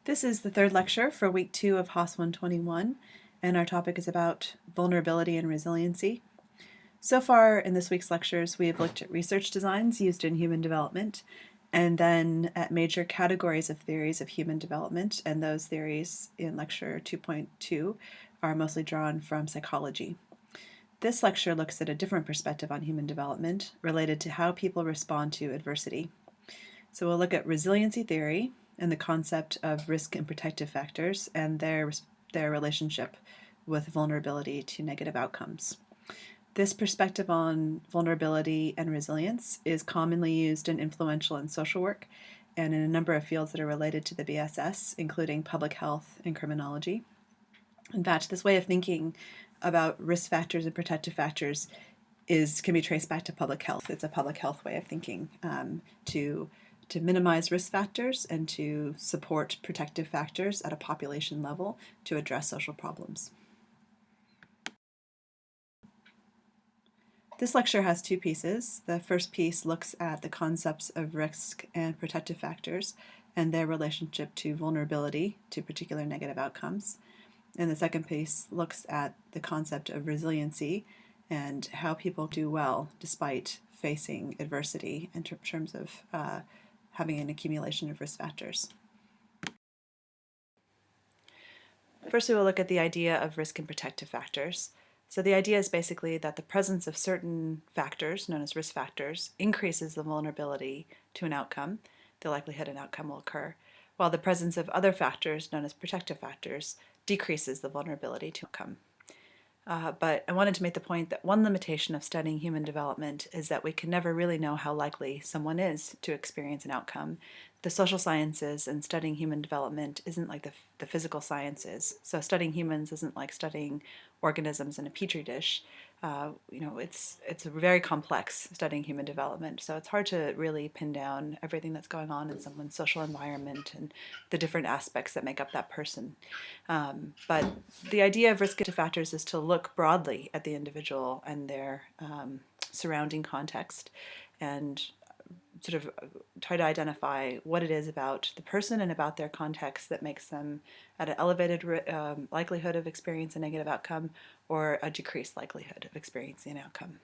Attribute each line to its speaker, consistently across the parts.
Speaker 1: This is the third lecture for week 2 of HOS 121, and our topic is about vulnerability and resiliency. So far in this week's lectures, we have looked at research designs used in human development, and then at major categories of theories of human development, and those theories in lecture 2.2 are mostly drawn from psychology. This lecture looks at a different perspective on human development related to how people respond to adversity. So we'll look at resiliency theory and the concept of risk and protective factors and their relationship with vulnerability to negative outcomes. This perspective on vulnerability and resilience is commonly used and influential in social work and in a number of fields that are related to the BSS, including public health and criminology. In fact, this way of thinking about risk factors and protective factors can be traced back to public health. It's a public health way of thinking to minimize risk factors and to support protective factors at a population level to address social problems. This lecture has two pieces. The first piece looks at the concepts of risk and protective factors and their relationship to vulnerability to particular negative outcomes. And the second piece looks at the concept of resiliency and how people do well despite facing adversity in terms of having an accumulation of risk factors. First, we will look at the idea of risk and protective factors. So the idea is basically that the presence of certain factors, known as risk factors, increases the vulnerability to an outcome, the likelihood an outcome will occur, while the presence of other factors, known as protective factors, decreases the vulnerability to outcome. But I wanted to make the point that one limitation of studying human development is that we can never really know how likely someone is to experience an outcome. The social sciences and studying human development isn't like the physical sciences. So studying humans isn't like studying organisms in a petri dish. It's very complex studying human development. So it's hard to really pin down everything that's going on in someone's social environment and the different aspects that make up that person. But the idea of risk factors is to look broadly at the individual and their surrounding context and sort of try to identify what it is about the person and about their context that makes them at an elevated likelihood of experiencing a negative outcome or a decreased likelihood of experiencing an outcome.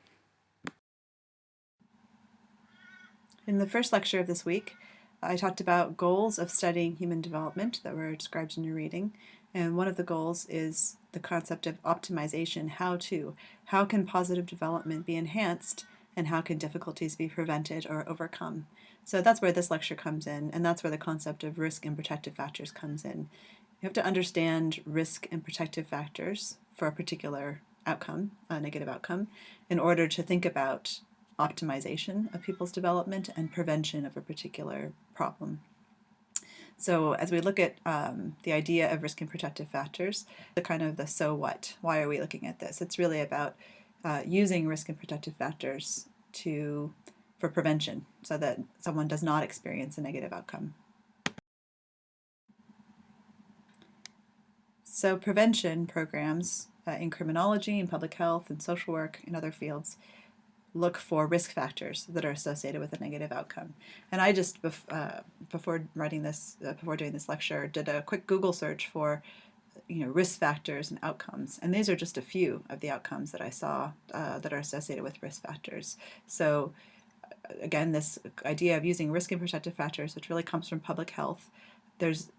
Speaker 1: In the first lecture of this week, I talked about goals of studying human development that were described in your reading, and one of the goals is the concept of optimization. How can positive development be enhanced, and how can difficulties be prevented or overcome? So that's where this lecture comes in, and that's where the concept of risk and protective factors comes in. You have to understand risk and protective factors for a particular outcome, a negative outcome, in order to think about optimization of people's development and prevention of a particular problem. So as we look at the idea of risk and protective factors, the so what, why are we looking at this? It's really about using risk and protective factors for prevention so that someone does not experience a negative outcome. So prevention programs in criminology and public health and social work and other fields look for risk factors that are associated with a negative outcome. And I just, before doing this lecture, did a quick Google search for risk factors and outcomes. And these are just a few of the outcomes that I saw that are associated with risk factors. So again, this idea of using risk and protective factors, which really comes from public health,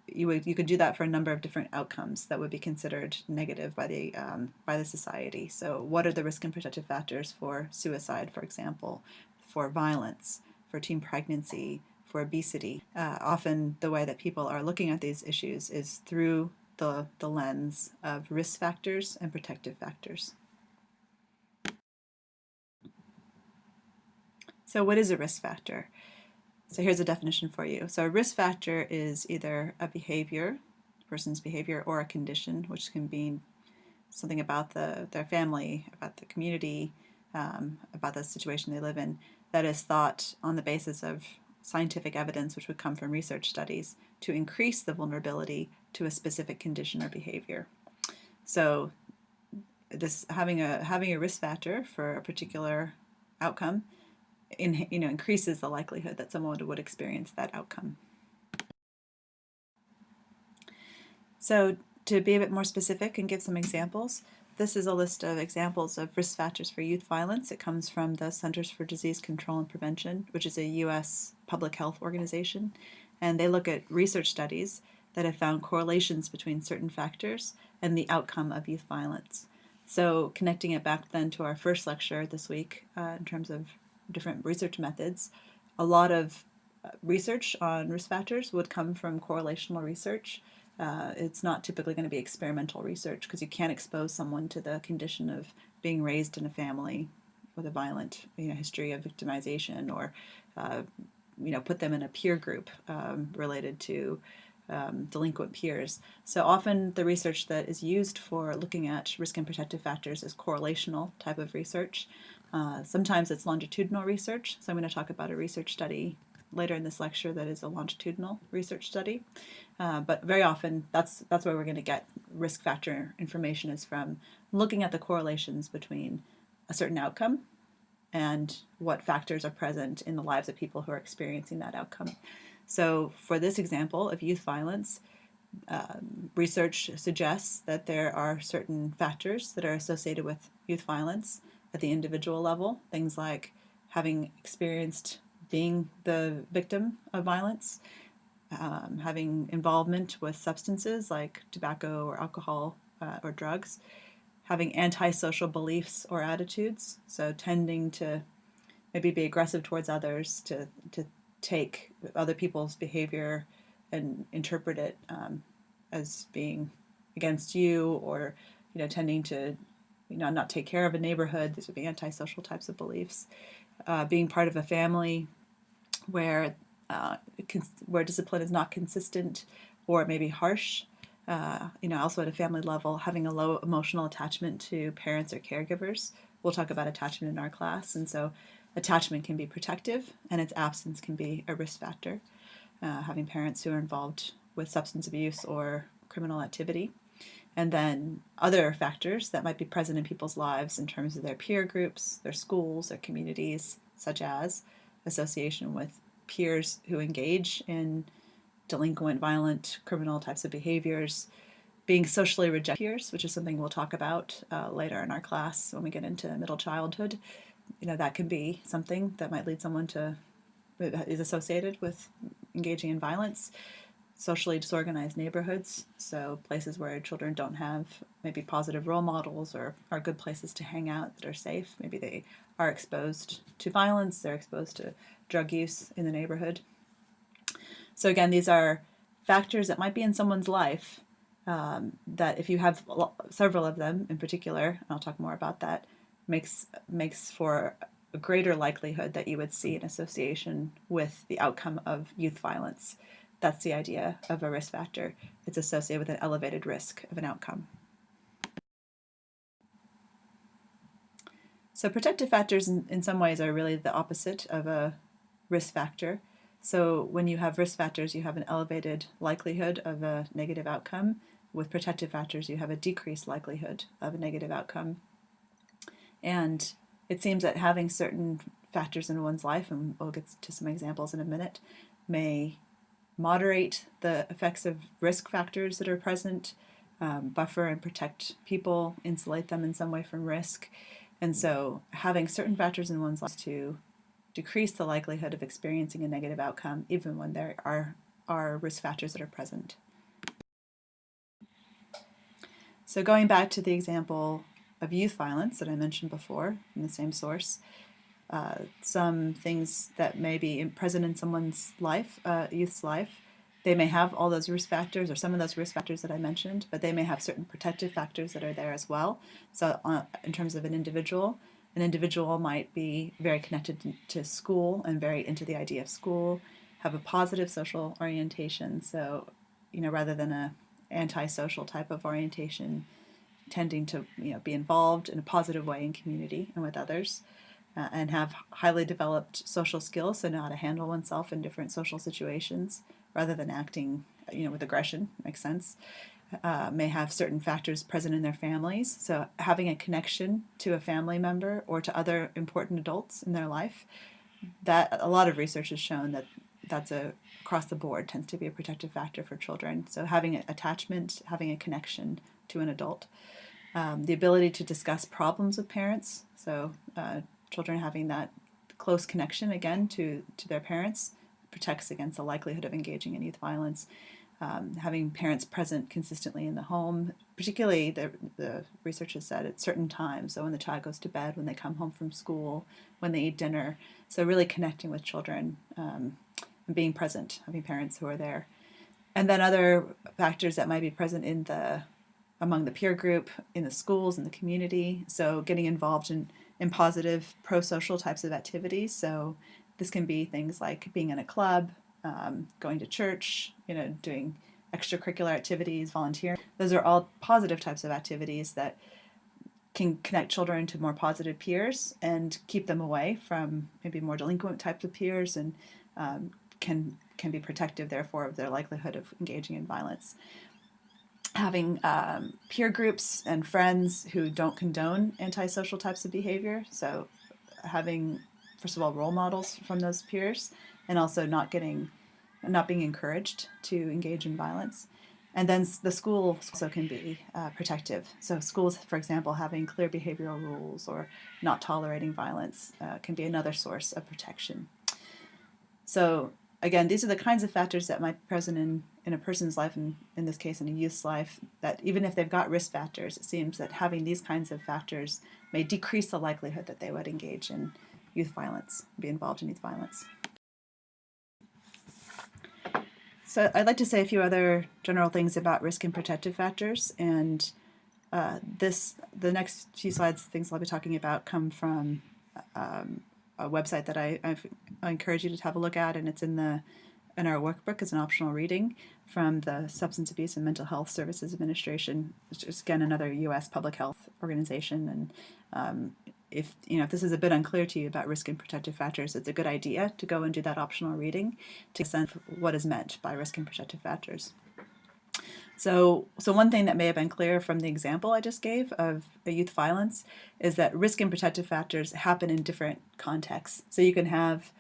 Speaker 1: you could do that for a number of different outcomes that would be considered negative by the society. So what are the risk and protective factors for suicide, for example, for violence, for teen pregnancy, for obesity? Often the way that people are looking at these issues is through the lens of risk factors and protective factors. So what is a risk factor? So here's a definition for you. So a risk factor is either a behavior, a person's behavior, or a condition, which can be something about their family, about the community, about the situation they live in, that is thought on the basis of scientific evidence, which would come from research studies, to increase the vulnerability to a specific condition or behavior. So this having a risk factor for a particular outcome increases the likelihood that someone would experience that outcome. So to be a bit more specific and give some examples, this is a list of examples of risk factors for youth violence. It comes from the Centers for Disease Control and Prevention, which is a U.S. public health organization, and they look at research studies that have found correlations between certain factors and the outcome of youth violence. So connecting it back then to our first lecture this week in terms of different research methods, a lot of research on risk factors would come from correlational research. It's not typically going to be experimental research because you can't expose someone to the condition of being raised in a family with a violent, history of victimization, or put them in a peer group related to delinquent peers. So often the research that is used for looking at risk and protective factors is correlational type of research. Sometimes it's longitudinal research. So I'm going to talk about a research study later in this lecture that is a longitudinal research study. But very often that's where we're going to get risk factor information, is from looking at the correlations between a certain outcome and what factors are present in the lives of people who are experiencing that outcome. So for this example of youth violence, research suggests that there are certain factors that are associated with youth violence at the individual level, things like having experienced being the victim of violence, having involvement with substances like tobacco or alcohol or drugs, having antisocial beliefs or attitudes, so tending to maybe be aggressive towards others, to take other people's behavior and interpret it as being against you, or tending to not take care of a neighborhood. These would be antisocial types of beliefs. Being part of a family where where discipline is not consistent or maybe harsh. Also at a family level, having a low emotional attachment to parents or caregivers. We'll talk about attachment in our class, and so attachment can be protective, and its absence can be a risk factor. Having parents who are involved with substance abuse or criminal activity. And then other factors that might be present in people's lives in terms of their peer groups, their schools, their communities, such as association with peers who engage in delinquent, violent, criminal types of behaviors, being socially rejected peers, which is something we'll talk about later in our class when we get into middle childhood. That can be something that might lead someone to, is associated with engaging in violence. Socially disorganized neighborhoods, so places where children don't have maybe positive role models or are good places to hang out that are safe. Maybe they are exposed to violence, they're exposed to drug use in the neighborhood. So again, these are factors that might be in someone's life that if you have several of them in particular, and I'll talk more about that, makes for a greater likelihood that you would see an association with the outcome of youth violence. That's the idea of a risk factor. It's associated with an elevated risk of an outcome. So protective factors in some ways are really the opposite of a risk factor. So when you have risk factors, you have an elevated likelihood of a negative outcome. With protective factors, you have a decreased likelihood of a negative outcome. And it seems that having certain factors in one's life, and we'll get to some examples in a minute, may moderate the effects of risk factors that are present, buffer and protect people, insulate them in some way from risk. And so having certain factors in one's life to decrease the likelihood of experiencing a negative outcome, even when there are risk factors that are present. So going back to the example of youth violence that I mentioned before in the same source, some things that may be present in someone's life, youth's life, they may have all those risk factors or some of those risk factors that I mentioned, but they may have certain protective factors that are there as well. So in terms of an individual might be very connected to school and very into the idea of school, have a positive social orientation. So, rather than a antisocial type of orientation, tending to be involved in a positive way in community and with others, and have highly developed social skills, so know how to handle oneself in different social situations rather than acting with aggression. Makes sense. May have certain factors present in their families, so having a connection to a family member or to other important adults in their life. That a lot of research has shown that that's across the board tends to be a protective factor for children. So having an attachment, having a connection to an adult, the ability to discuss problems with parents. So children having that close connection again to their parents protects against the likelihood of engaging in youth violence. Having parents present consistently in the home, particularly the research has said at certain times. So when the child goes to bed, when they come home from school, when they eat dinner. So really connecting with children and being present, having parents who are there. And then other factors that might be present among the peer group, in the schools, in the community. So getting involved in positive pro-social types of activities. So this can be things like being in a club, going to church, doing extracurricular activities, volunteering. Those are all positive types of activities that can connect children to more positive peers and keep them away from maybe more delinquent types of peers, and can be protective, therefore, of their likelihood of engaging in violence. Having peer groups and friends who don't condone antisocial types of behavior. So having, first of all, role models from those peers, and also not being encouraged to engage in violence. And then the school also can be protective. So schools, for example, having clear behavioral rules or not tolerating violence can be another source of protection. So again, these are the kinds of factors that might be present in a person's life, and in this case in a youth's life, that even if they've got risk factors, it seems that having these kinds of factors may decrease the likelihood that they would engage in youth violence, be involved in youth violence. So I'd like to say a few other general things about risk and protective factors, and the next few slides, things I'll be talking about, come from a website that I encourage you to have a look at, and it's in our workbook as an optional reading from the Substance Abuse and Mental Health Services Administration, which is again another U.S. public health organization. And if this is a bit unclear to you about risk and protective factors, it's a good idea to go and do that optional reading to get a sense of what is meant by risk and protective factors. So one thing that may have been clear from the example I just gave of youth violence is that risk and protective factors happen in different contexts. So you can have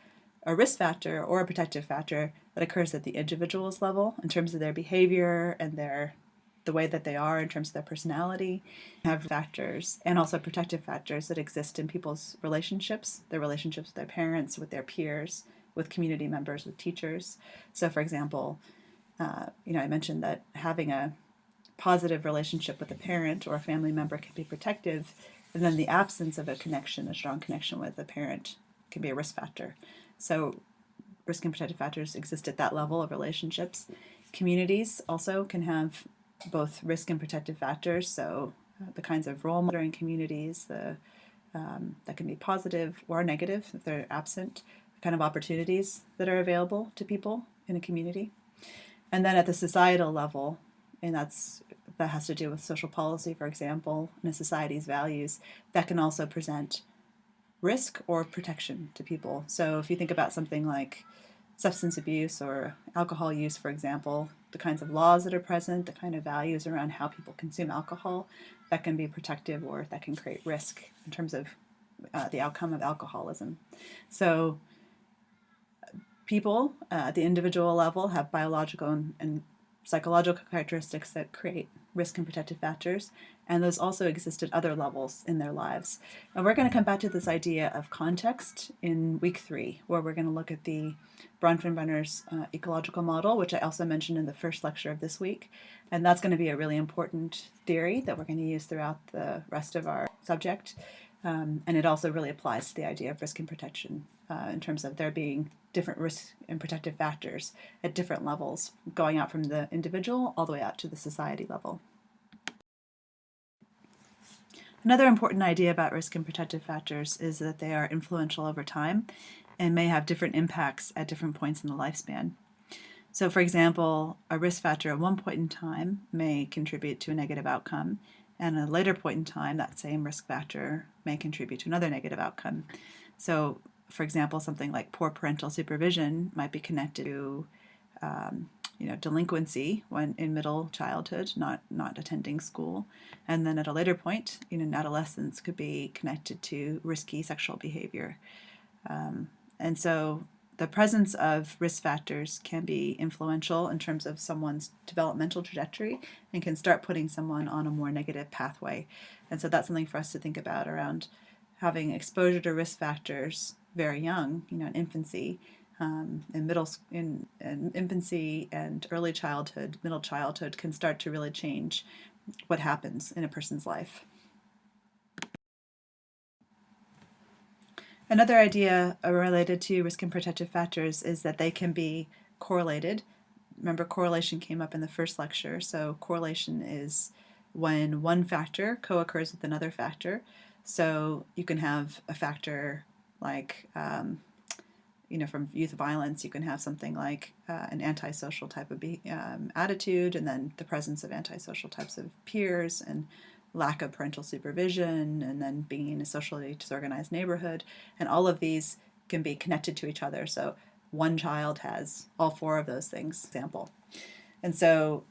Speaker 1: a risk factor or a protective factor that occurs at the individual's level in terms of their behavior and the way that they are in terms of their personality. You have factors and also protective factors that exist in people's relationships, their relationships with their parents, with their peers, with community members, with teachers. So for example, I mentioned that having a positive relationship with a parent or a family member can be protective, and then the absence of a strong connection with a parent can be a risk factor. So risk and protective factors exist at that level of relationships. Communities also can have both risk and protective factors, so the kinds of role modeling communities that can be positive or negative if they're absent, the kind of opportunities that are available to people in a community. And then at the societal level, and that has to do with social policy, for example, and a society's values, that can also present risk or protection to people. So if you think about something like substance abuse or alcohol use, for example, the kinds of laws that are present, the kind of values around how people consume alcohol, that can be protective or that can create risk in terms of the outcome of alcoholism. So people at the individual level have biological and psychological characteristics that create risk and protective factors, and those also exist at other levels in their lives. And we're going to come back to this idea of context in week 3, where we're going to look at the Bronfenbrenner's ecological model, which I also mentioned in the first lecture of this week. And that's going to be a really important theory that we're going to use throughout the rest of our subject. And it also really applies to the idea of risk and protection in terms of there being different risk and protective factors at different levels, going out from the individual all the way out to the society level. Another important idea about risk and protective factors is that they are influential over time and may have different impacts at different points in the lifespan. So for example, a risk factor at one point in time may contribute to a negative outcome, and at a later point in time, that same risk factor may contribute to another negative outcome. So for example, something like poor parental supervision might be connected to delinquency when in middle childhood, not attending school. And then at a later point, in adolescence, could be connected to risky sexual behavior. And so the presence of risk factors can be influential in terms of someone's developmental trajectory and can start putting someone on a more negative pathway. And so that's something for us to think about around having exposure to risk factors very young, in infancy, in infancy and early childhood, middle childhood can start to really change what happens in a person's life. Another idea related to risk and protective factors is that they can be correlated. Remember, correlation came up in the first lecture. So correlation is when one factor co-occurs with another factor. So you can have a factor like, from youth violence, you can have something like an antisocial type of attitude, and then the presence of antisocial types of peers, and lack of parental supervision, and then being in a socially disorganized neighborhood. And all of these can be connected to each other. So one child has all four of those things, example. And so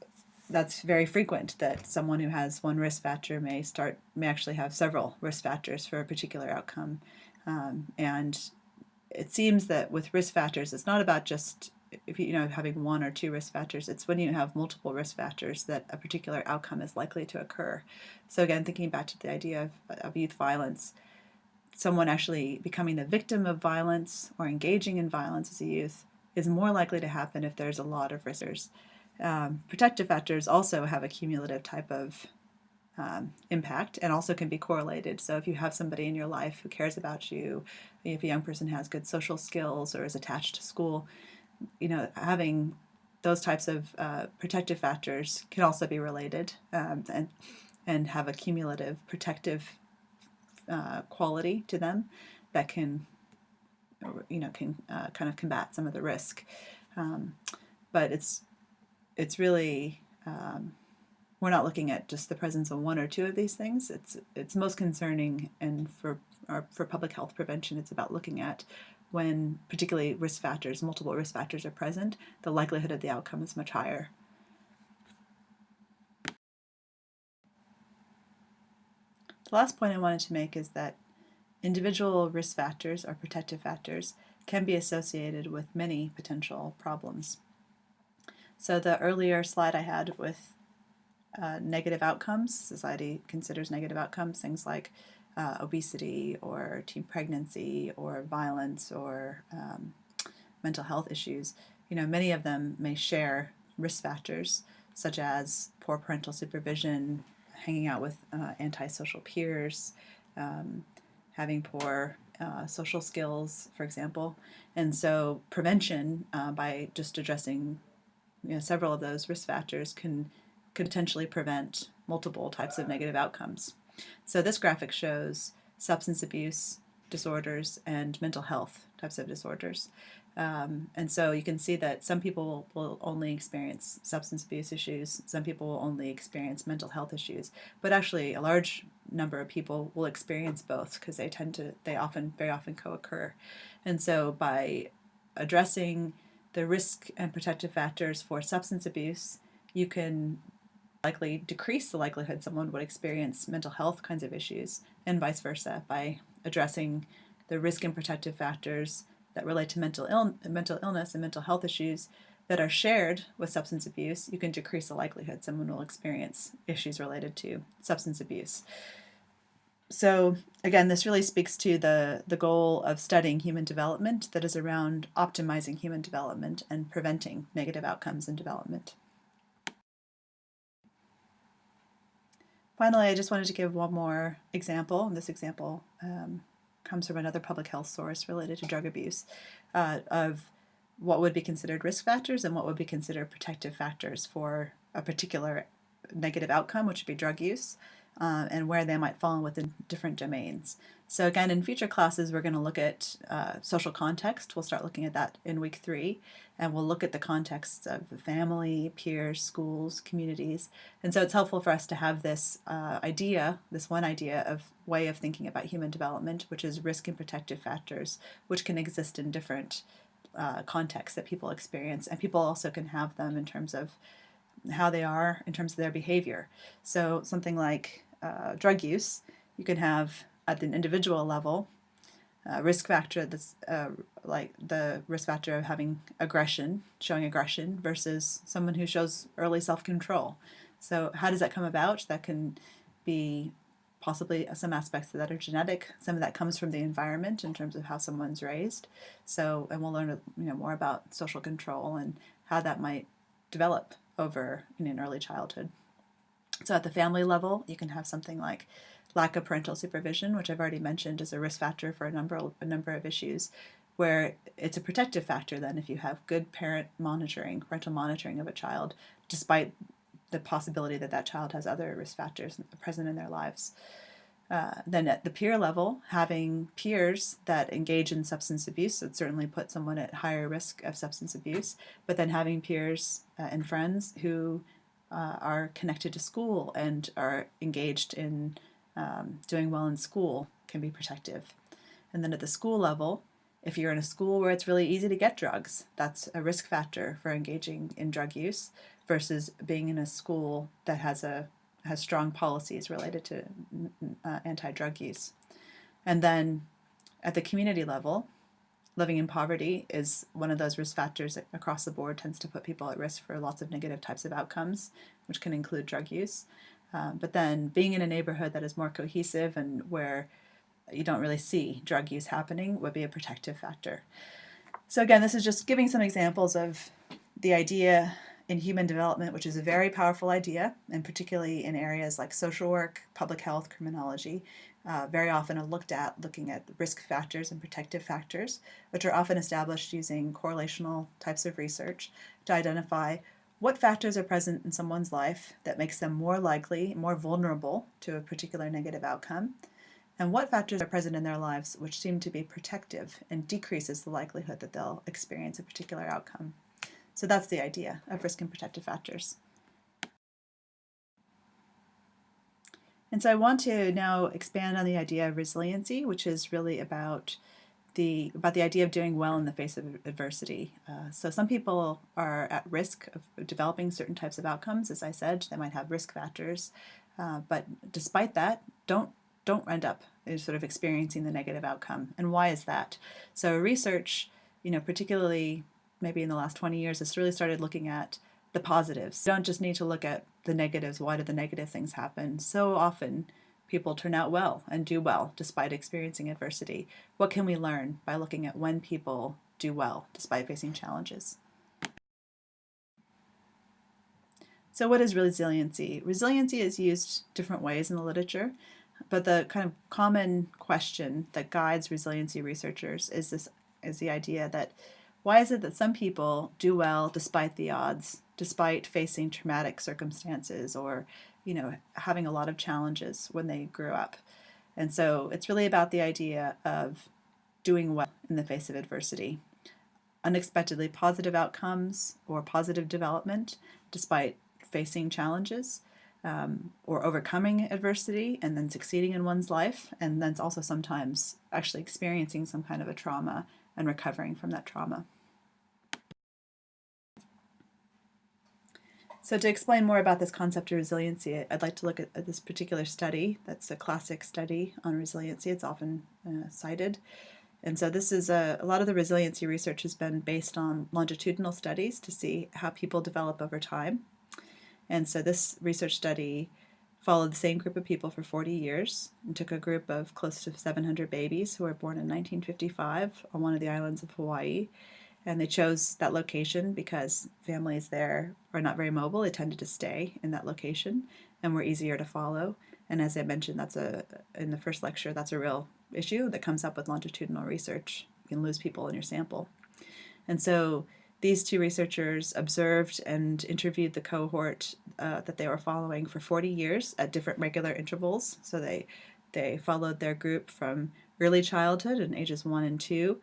Speaker 1: that's very frequent that someone who has one risk factor may actually have several risk factors for a particular outcome. And it seems that with risk factors, it's not about just if having one or two risk factors. It's when you have multiple risk factors that a particular outcome is likely to occur. So again, thinking back to the idea of youth violence, someone actually becoming the victim of violence or engaging in violence as a youth is more likely to happen if there's a lot of riskers. Protective factors also have a cumulative type of impact and also can be correlated. So if you have somebody in your life who cares about you, if a young person has good social skills or is attached to school, having those types of protective factors can also be related, and have a cumulative protective quality to them that can kind of combat some of the risk. But it's really we're not looking at just the presence of one or two of these things. It's most concerning, and for public health prevention, it's about looking at when particularly multiple risk factors are present, the likelihood of the outcome is much higher. The last point I wanted to make is that individual risk factors or protective factors can be associated with many potential problems. So the earlier slide I had with negative outcomes, society considers negative outcomes, things like obesity or teen pregnancy or violence or mental health issues. Many of them may share risk factors such as poor parental supervision, hanging out with antisocial peers, having poor social skills, for example. And so prevention by just addressing several of those risk factors could potentially prevent multiple types of negative outcomes. So this graphic shows substance abuse disorders and mental health types of disorders. And so you can see that some people will only experience substance abuse issues, some people will only experience mental health issues, but actually a large number of people will experience both because they very often co-occur. And so by addressing the risk and protective factors for substance abuse, you can likely decrease the likelihood someone would experience mental health kinds of issues, and vice versa. By addressing the risk and protective factors that relate to mental illness and mental health issues that are shared with substance abuse, you can decrease the likelihood someone will experience issues related to substance abuse. So again, this really speaks to the goal of studying human development that is around optimizing human development and preventing negative outcomes in development. Finally, I just wanted to give one more example, and this example comes from another public health source related to drug abuse, of what would be considered risk factors and what would be considered protective factors for a particular negative outcome, which would be drug use, and where they might fall within different domains. So again, in future classes, we're going to look at social context. We'll start looking at that in week 3, and we'll look at the contexts of the family, peers, schools, communities. And so it's helpful for us to have this one idea of way of thinking about human development, which is risk and protective factors, which can exist in different contexts that people experience, and people also can have them in terms of how they are in terms of their behavior. So something like drug use, you can have at an individual level risk factor that's like the risk factor of having aggression, showing aggression, versus someone who shows early self-control. So how does that come about? That can be possibly some aspects that are genetic. Some of that comes from the environment in terms of how someone's raised. So, and we'll learn more about social control and how that might develop over in an early childhood. So at the family level, you can have something like lack of parental supervision, which I've already mentioned is a risk factor for a number of issues, where it's a protective factor then if you have good parental monitoring of a child, despite the possibility that that child has other risk factors present in their lives. Then at the peer level, having peers that engage in substance abuse would certainly put someone at higher risk of substance abuse, but then having peers and friends who are connected to school and are engaged in doing well in school can be protective. And then at the school level, if you're in a school where it's really easy to get drugs, that's a risk factor for engaging in drug use versus being in a school that has strong policies related to anti-drug use. And then at the community level, living in poverty is one of those risk factors that across the board tends to put people at risk for lots of negative types of outcomes, which can include drug use. But then being in a neighborhood that is more cohesive and where you don't really see drug use happening would be a protective factor. So again, this is just giving some examples of the idea in human development, which is a very powerful idea, and particularly in areas like social work, public health, criminology, very often are looking at risk factors and protective factors, which are often established using correlational types of research to identify what factors are present in someone's life that makes them more likely, more vulnerable to a particular negative outcome, and what factors are present in their lives which seem to be protective and decreases the likelihood that they'll experience a particular outcome. So that's the idea of risk and protective factors. And so I want to now expand on the idea of resiliency, which is really about the idea of doing well in the face of adversity. So some people are at risk of developing certain types of outcomes. As I said, they might have risk factors, but despite that, don't end up sort of experiencing the negative outcome. And why is that? So research, particularly maybe in the last 20 years, has really started looking at the positives. You don't just need to look at the negatives. Why do the negative things happen? So often people turn out well and do well despite experiencing adversity. What can we learn by looking at when people do well despite facing challenges? So what is resiliency? Resiliency is used different ways in the literature, but the kind of common question that guides resiliency researchers is the idea that why is it that some people do well despite the odds, despite facing traumatic circumstances or, having a lot of challenges when they grew up? And so it's really about the idea of doing well in the face of adversity, unexpectedly positive outcomes or positive development despite facing challenges, or overcoming adversity and then succeeding in one's life, and then also sometimes actually experiencing some kind of a trauma and recovering from that trauma. So to explain more about this concept of resiliency, I'd like to look at this particular study. That's a classic study on resiliency. It's often cited. And so this is a lot of the resiliency research has been based on longitudinal studies to see how people develop over time. And so this research study followed the same group of people for 40 years and took a group of close to 700 babies who were born in 1955 on one of the islands of Hawaii. And they chose that location because families there are not very mobile. They tended to stay in that location and were easier to follow. And as I mentioned, in the first lecture, that's a real issue that comes up with longitudinal research. You can lose people in your sample. And so these two researchers observed and interviewed the cohort that they were following for 40 years at different regular intervals. So they followed their group from early childhood in ages 1 and 2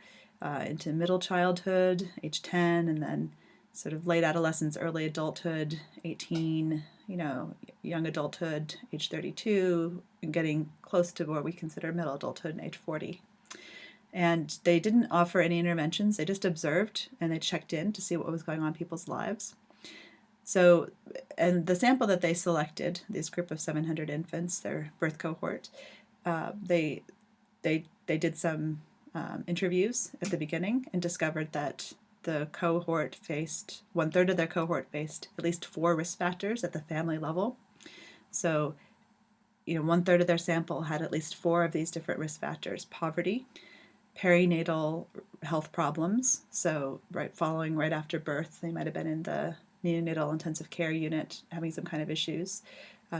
Speaker 1: into middle childhood, age 10, and then sort of late adolescence, early adulthood, 18, young adulthood, age 32, and getting close to what we consider middle adulthood, age 40. And they didn't offer any interventions. They just observed and they checked in to see what was going on in people's lives. So, and the sample that they selected, this group of 700 infants, their birth cohort, they did some interviews at the beginning and discovered that the cohort faced, 1/3 of their cohort faced at least 4 risk factors at the family level. So, 1/3 of their sample had at least 4 of these different risk factors: poverty, perinatal health problems. So, following right after birth, they might have been in the neonatal intensive care unit having some kind of issues,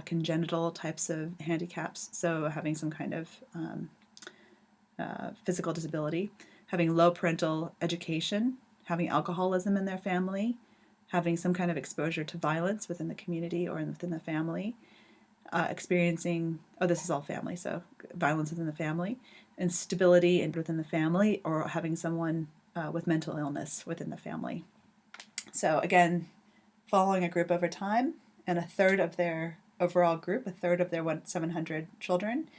Speaker 1: congenital types of handicaps, so having some kind of physical disability, having low parental education, having alcoholism in their family, having some kind of exposure to violence within the community or within the family, experiencing, this is all family, so violence within the family, instability within the family, or having someone with mental illness within the family. So again, following a group over time, and 1/3 of their overall group, 1/3 of their 700 children,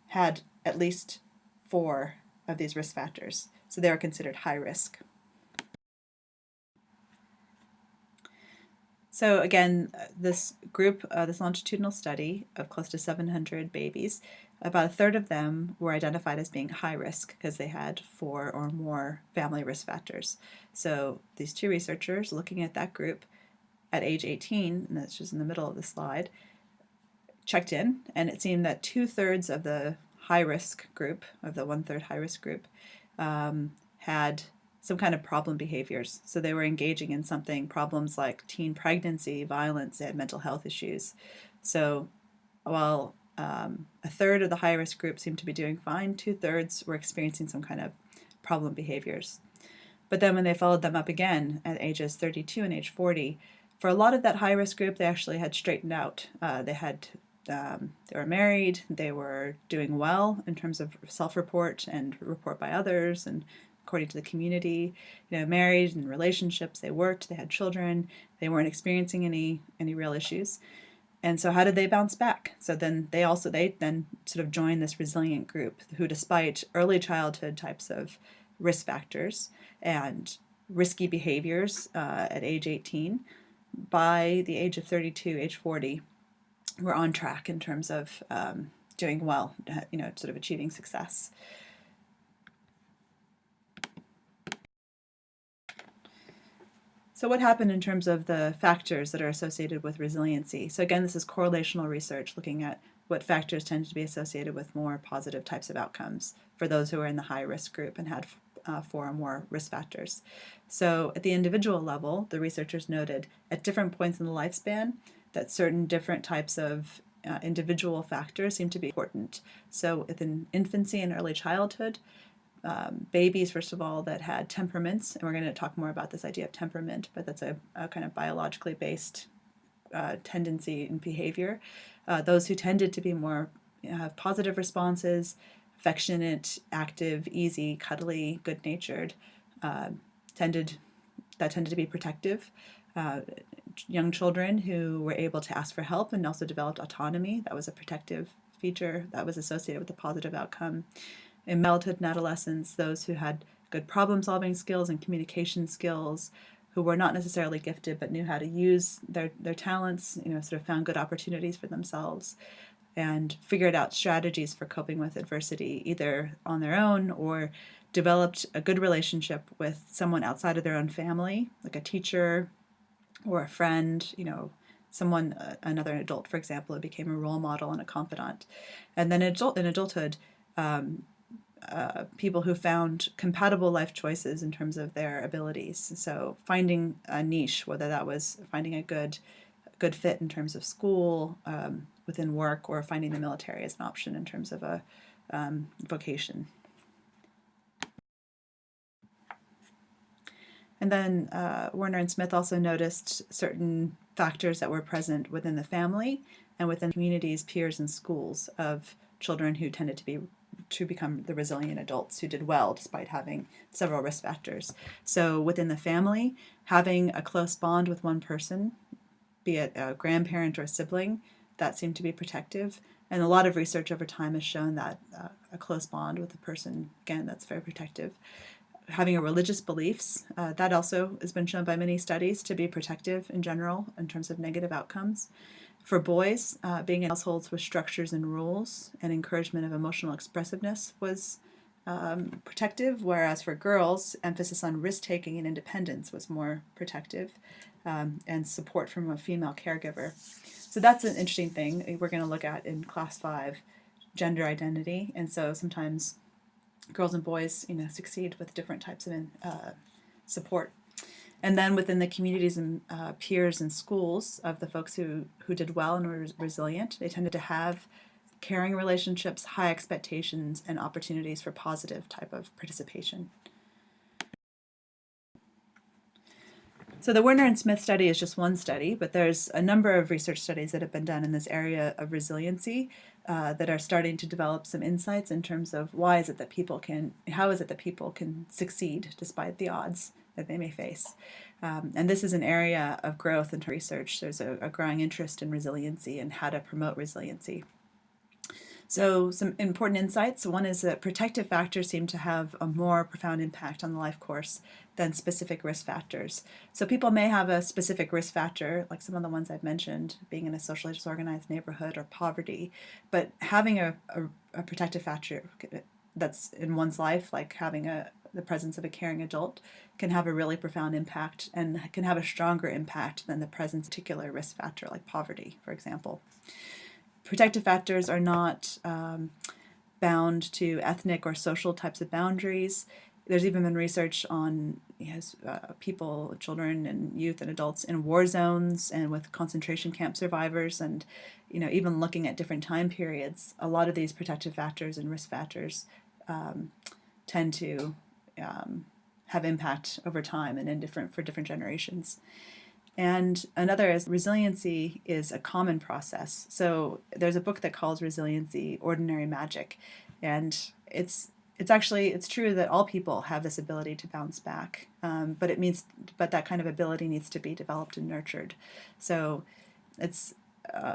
Speaker 1: had at least 4 of these risk factors. So they were considered high risk. So again, this group, this longitudinal study of close to 700 babies, about 1/3 of them were identified as being high risk because they had 4 or more family risk factors. So these 2 researchers looking at that group at age 18, and that's just in the middle of the slide, checked in, and it seemed that 2/3 of the high risk group, of the 1/3 high risk group, had some kind of problem behaviors. So they were engaging in problems like teen pregnancy, violence, they had mental health issues. So while 1/3 of the high risk group seemed to be doing fine, 2/3 were experiencing some kind of problem behaviors. But then when they followed them up again at ages 32 and age 40, for a lot of that high risk group, they actually had straightened out. They were married, they were doing well in terms of self-report and report by others, and according to the community, married and relationships, they worked, they had children, they weren't experiencing any real issues. And so how did they bounce back? So then they then sort of joined this resilient group who, despite early childhood types of risk factors and risky behaviors at age 18, by the age of 32, age 40, were on track in terms of doing well, sort of achieving success. So what happened in terms of the factors that are associated with resiliency? So again, this is correlational research looking at what factors tend to be associated with more positive types of outcomes for those who are in the high risk group and had 4 or more risk factors. So at the individual level, the researchers noted at different points in the lifespan that certain different types of individual factors seem to be important. So within infancy and early childhood, babies, first of all, that had temperaments, and we're going to talk more about this idea of temperament, but that's a kind of biologically based tendency and behavior. Those who tended to be more have positive responses, affectionate, active, easy, cuddly, good-natured, tended to be protective. Young children who were able to ask for help and also developed autonomy, that was a protective feature that was associated with a positive outcome. In childhood and adolescence, those who had good problem-solving skills and communication skills, who were not necessarily gifted but knew how to use their talents, sort of found good opportunities for themselves and figured out strategies for coping with adversity, either on their own or developed a good relationship with someone outside of their own family, like a teacher or a friend, someone, another adult, for example, who became a role model and a confidant. And then in adulthood, people who found compatible life choices in terms of their abilities. So finding a niche, whether that was finding a good fit in terms of school, within work, or finding the military as an option in terms of a vocation. And then Werner and Smith also noticed certain factors that were present within the family and within communities, peers, and schools of children who tended to become the resilient adults who did well despite having several risk factors. So within the family, having a close bond with one person, be it a grandparent or a sibling, that seemed to be protective. And a lot of research over time has shown that a close bond with a person, again, that's very protective. Having a religious beliefs, that also has been shown by many studies to be protective in general in terms of negative outcomes. For boys, being in households with structures and rules and encouragement of emotional expressiveness was protective, whereas for girls, emphasis on risk-taking and independence was more protective, and support from a female caregiver. So that's an interesting thing we're going to look at in class 5, gender identity. And so sometimes girls and boys, succeed with different types of support. And then within the communities and peers and schools of the folks who did well and were resilient, they tended to have caring relationships, high expectations, and opportunities for positive type of participation. So the Werner and Smith study is just one study, but there's a number of research studies that have been done in this area of resiliency that are starting to develop some insights in terms of how is it that people can succeed despite the odds that they may face. And this is an area of growth in research. There's a growing interest in resiliency and how to promote resiliency. So some important insights. One is that protective factors seem to have a more profound impact on the life course than specific risk factors. So people may have a specific risk factor, like some of the ones I've mentioned, being in a socially disorganized neighborhood or poverty, but having a protective factor that's in one's life, like having the presence of a caring adult, can have a really profound impact and can have a stronger impact than the presence of a particular risk factor, like poverty, for example. Protective factors are not bound to ethnic or social types of boundaries. There's even been research on people, children and youth and adults in war zones and with concentration camp survivors, and even looking at different time periods. A lot of these protective factors and risk factors tend to have impact over time and for different generations. And another is resiliency is a common process. So there's a book that calls Resiliency Ordinary Magic. And it's true that all people have this ability to bounce back. But that kind of ability needs to be developed and nurtured. So it's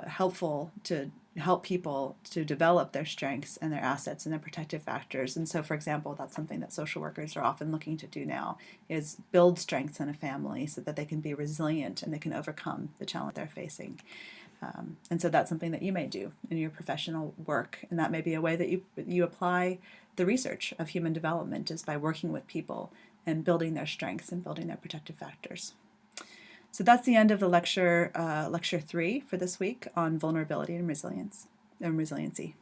Speaker 1: helpful to help people to develop their strengths and their assets and their protective factors. And so, for example, that's something that social workers are often looking to do now, is build strengths in a family so that they can be resilient and they can overcome the challenge they're facing. And so that's something that you may do in your professional work. And that may be a way that you apply the research of human development, is by working with people and building their strengths and building their protective factors. So that's the end of the lecture 3 for this week on vulnerability and resiliency.